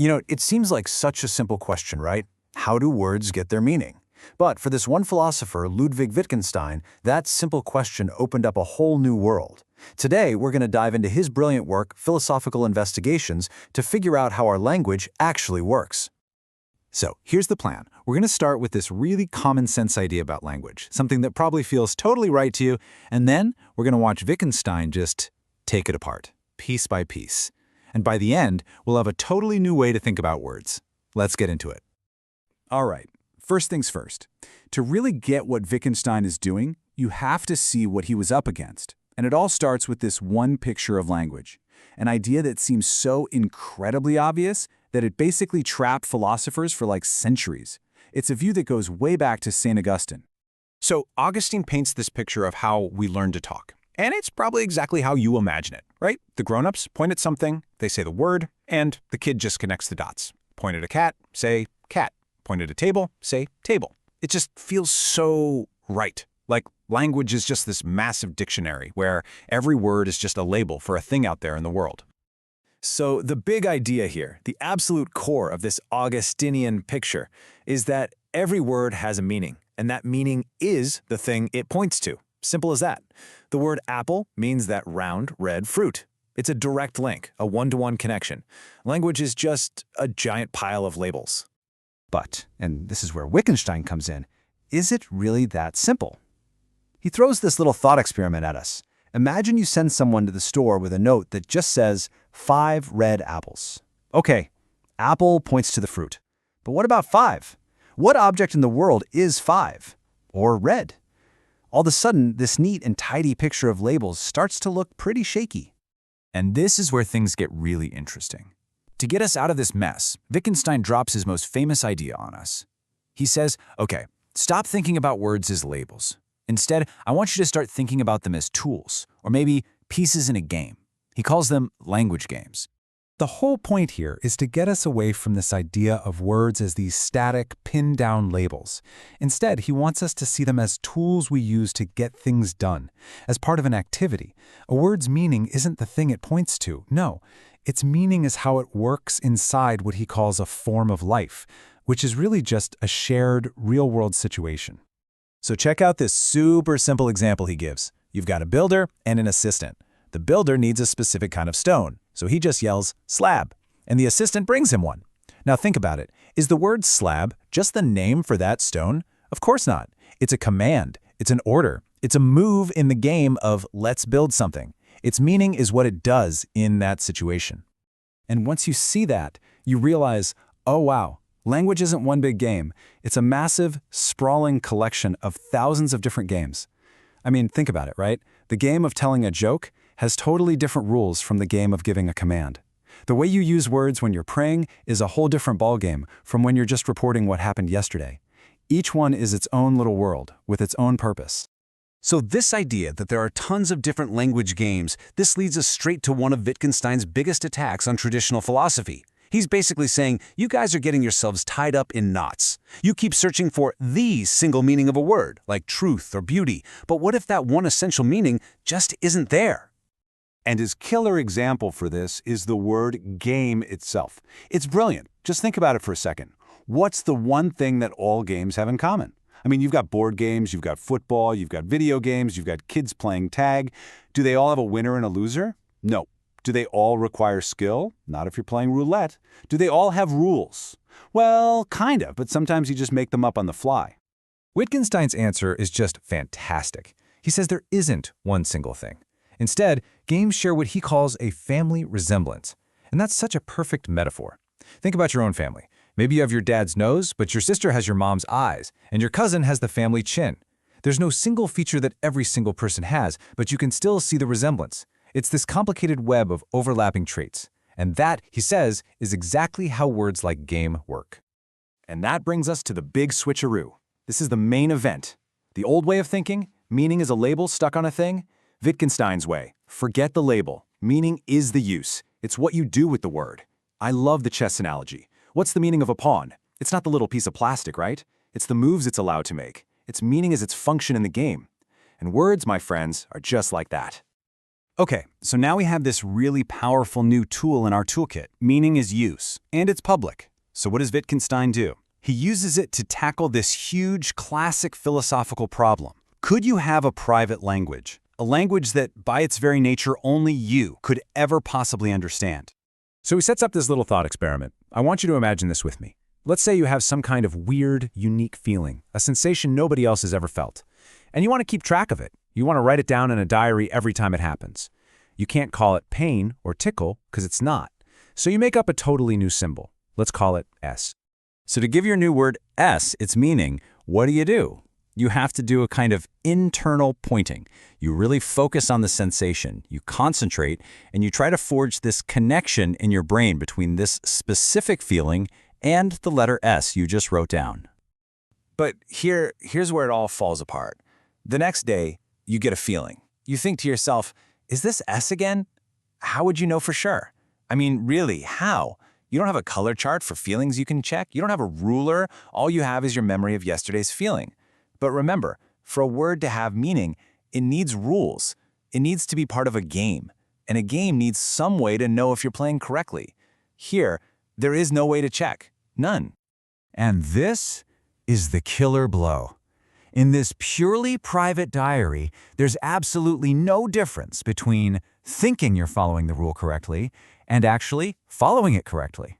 It seems like such a simple question, right? How do words get their meaning? But for this one philosopher, Ludwig Wittgenstein, that simple question opened up a whole new world. Today, we're going to dive into his brilliant work, Philosophical Investigations, to figure out how our language actually works. So here's the plan. We're going to start with this really common sense idea about language, something that probably feels totally right to you, and then we're going to watch Wittgenstein just take it apart, piece by piece. And by the end, we'll have a totally new way to think about words. Let's get into it. All right, first things first. To really get what Wittgenstein is doing, you have to see what he was up against. And it all starts with this one picture of language, an idea that seems so incredibly obvious that it basically trapped philosophers for like centuries. It's a view that goes way back to St. Augustine. So Augustine paints this picture of how we learn to talk. And it's probably exactly how you imagine it, right? The grown-ups point at something, they say the word, and the kid just connects the dots. Point at a cat, say cat. Point at a table, say table. It just feels so right. Like language is just this massive dictionary where every word is just a label for a thing out there in the world. So the big idea here, the absolute core of this Augustinian picture, is that every word has a meaning, and that meaning is the thing it points to. Simple as that. The word apple means that round, red fruit. It's a direct link, a one-to-one connection. Language is just a giant pile of labels. But, and this is where Wittgenstein comes in, is it really that simple? He throws this little thought experiment at us. Imagine you send someone to the store with a note that just says 5 red apples. Okay, apple points to the fruit. But what about 5? What object in the world is 5? Or red? All of a sudden, this neat and tidy picture of labels starts to look pretty shaky. And this is where things get really interesting. To get us out of this mess, Wittgenstein drops his most famous idea on us. He says, okay, stop thinking about words as labels. Instead, I want you to start thinking about them as tools, or maybe pieces in a game. He calls them language games. The whole point here is to get us away from this idea of words as these static, pinned-down labels. Instead, he wants us to see them as tools we use to get things done, as part of an activity. A word's meaning isn't the thing it points to. No, its meaning is how it works inside what he calls a form of life, which is really just a shared, real-world situation. So check out this super simple example he gives. You've got a builder and an assistant. The builder needs a specific kind of stone, so he just yells, slab, and the assistant brings him one. Now think about it. Is the word slab just the name for that stone? Of course not. It's a command. It's an order. It's a move in the game of let's build something. Its meaning is what it does in that situation. And once you see that, you realize, oh wow, language isn't one big game. It's a massive, sprawling collection of thousands of different games. I mean, think about it, right? The game of telling a joke has totally different rules from the game of giving a command. The way you use words when you're praying is a whole different ballgame from when you're just reporting what happened yesterday. Each one is its own little world with its own purpose. So this idea that there are tons of different language games, this leads us straight to one of Wittgenstein's biggest attacks on traditional philosophy. He's basically saying, you guys are getting yourselves tied up in knots. You keep searching for the single meaning of a word, like truth or beauty, but what if that one essential meaning just isn't there? And his killer example for this is the word game itself. It's brilliant. Just think about it for a second. What's the one thing that all games have in common? I mean, you've got board games, you've got football, you've got video games, you've got kids playing tag. Do they all have a winner and a loser? No. Do they all require skill? Not if you're playing roulette. Do they all have rules? Well, kind of, but sometimes you just make them up on the fly. Wittgenstein's answer is just fantastic. He says there isn't one single thing. Instead, games share what he calls a family resemblance. And that's such a perfect metaphor. Think about your own family. Maybe you have your dad's nose, but your sister has your mom's eyes, and your cousin has the family chin. There's no single feature that every single person has, but you can still see the resemblance. It's this complicated web of overlapping traits. And that, he says, is exactly how words like game work. And that brings us to the big switcheroo. This is the main event. The old way of thinking, meaning is a label stuck on a thing. Wittgenstein's way, forget the label. Meaning is the use. It's what you do with the word. I love the chess analogy. What's the meaning of a pawn? It's not the little piece of plastic, right? It's the moves it's allowed to make. Its meaning is its function in the game. And words, my friends, are just like that. Okay, so now we have this really powerful new tool in our toolkit. Meaning is use, and it's public. So what does Wittgenstein do? He uses it to tackle this huge classic philosophical problem. Could you have a private language? A language that, by its very nature, only you could ever possibly understand. So he sets up this little thought experiment. I want you to imagine this with me. Let's say you have some kind of weird, unique feeling, a sensation nobody else has ever felt. And you want to keep track of it. You want to write it down in a diary every time it happens. You can't call it pain or tickle because it's not. So you make up a totally new symbol. Let's call it S. So to give your new word S its meaning, what do? You have to do a kind of internal pointing. You really focus on the sensation, you concentrate, and you try to forge this connection in your brain between this specific feeling and the letter S you just wrote down. But here's where it all falls apart. The next day, you get a feeling. You think to yourself, is this S again? How would you know for sure? I mean, really, how? You don't have a color chart for feelings you can check. You don't have a ruler. All you have is your memory of yesterday's feeling. But remember, for a word to have meaning, it needs rules. It needs to be part of a game. And a game needs some way to know if you're playing correctly. Here, there is no way to check. None. And this is the killer blow. In this purely private diary, there's absolutely no difference between thinking you're following the rule correctly and actually following it correctly.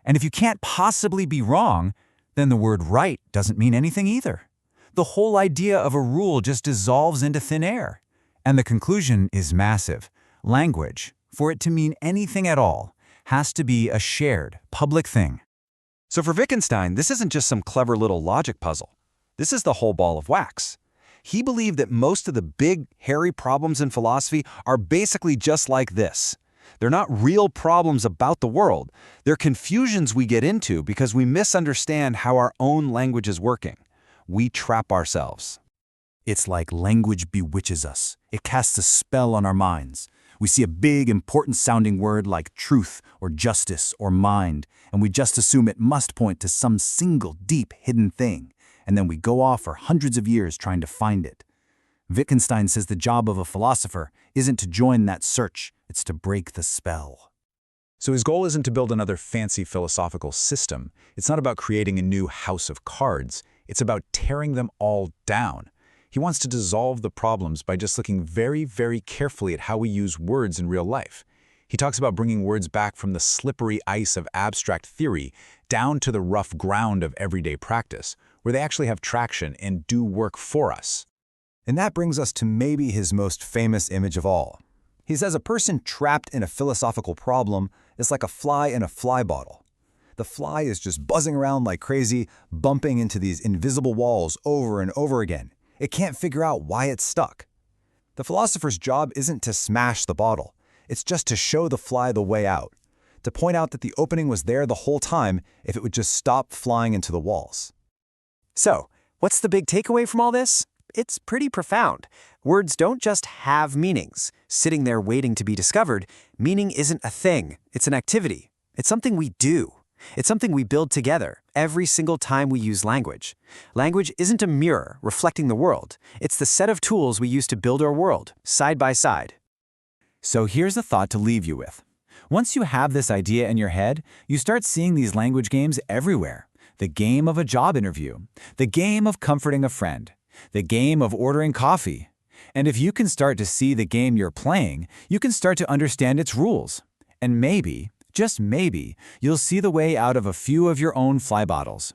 And if you can't possibly be wrong, then the word right doesn't mean anything either. The whole idea of a rule just dissolves into thin air. And the conclusion is massive. Language, for it to mean anything at all, has to be a shared, public thing. So for Wittgenstein, this isn't just some clever little logic puzzle. This is the whole ball of wax. He believed that most of the big, hairy problems in philosophy are basically just like this. They're not real problems about the world. They're confusions we get into because we misunderstand how our own language is working. We trap ourselves. It's like language bewitches us. It casts a spell on our minds. We see a big, important-sounding word like truth or justice or mind, and we just assume it must point to some single, deep, hidden thing. And then we go off for hundreds of years trying to find it. Wittgenstein says the job of a philosopher isn't to join that search, it's to break the spell. So his goal isn't to build another fancy philosophical system. It's not about creating a new house of cards. It's about tearing them all down. He wants to dissolve the problems by just looking very, very carefully at how we use words in real life. He talks about bringing words back from the slippery ice of abstract theory down to the rough ground of everyday practice, where they actually have traction and do work for us. And that brings us to maybe his most famous image of all. He says a person trapped in a philosophical problem is like a fly in a fly bottle. The fly is just buzzing around like crazy, bumping into these invisible walls over and over again. It can't figure out why it's stuck. The philosopher's job isn't to smash the bottle. It's just to show the fly the way out, to point out that the opening was there the whole time if it would just stop flying into the walls. So, what's the big takeaway from all this? It's pretty profound. Words don't just have meanings, sitting there waiting to be discovered. Meaning isn't a thing, it's an activity. It's something we do. It's something we build together every single time we use language. Language isn't a mirror reflecting the world. It's the set of tools we use to build our world, side by side. So here's a thought to leave you with. Once you have this idea in your head, you start seeing these language games everywhere. The game of a job interview, the game of comforting a friend, the game of ordering coffee. And if you can start to see the game you're playing, you can start to understand its rules. And maybe, just maybe, you'll see the way out of a few of your own fly bottles.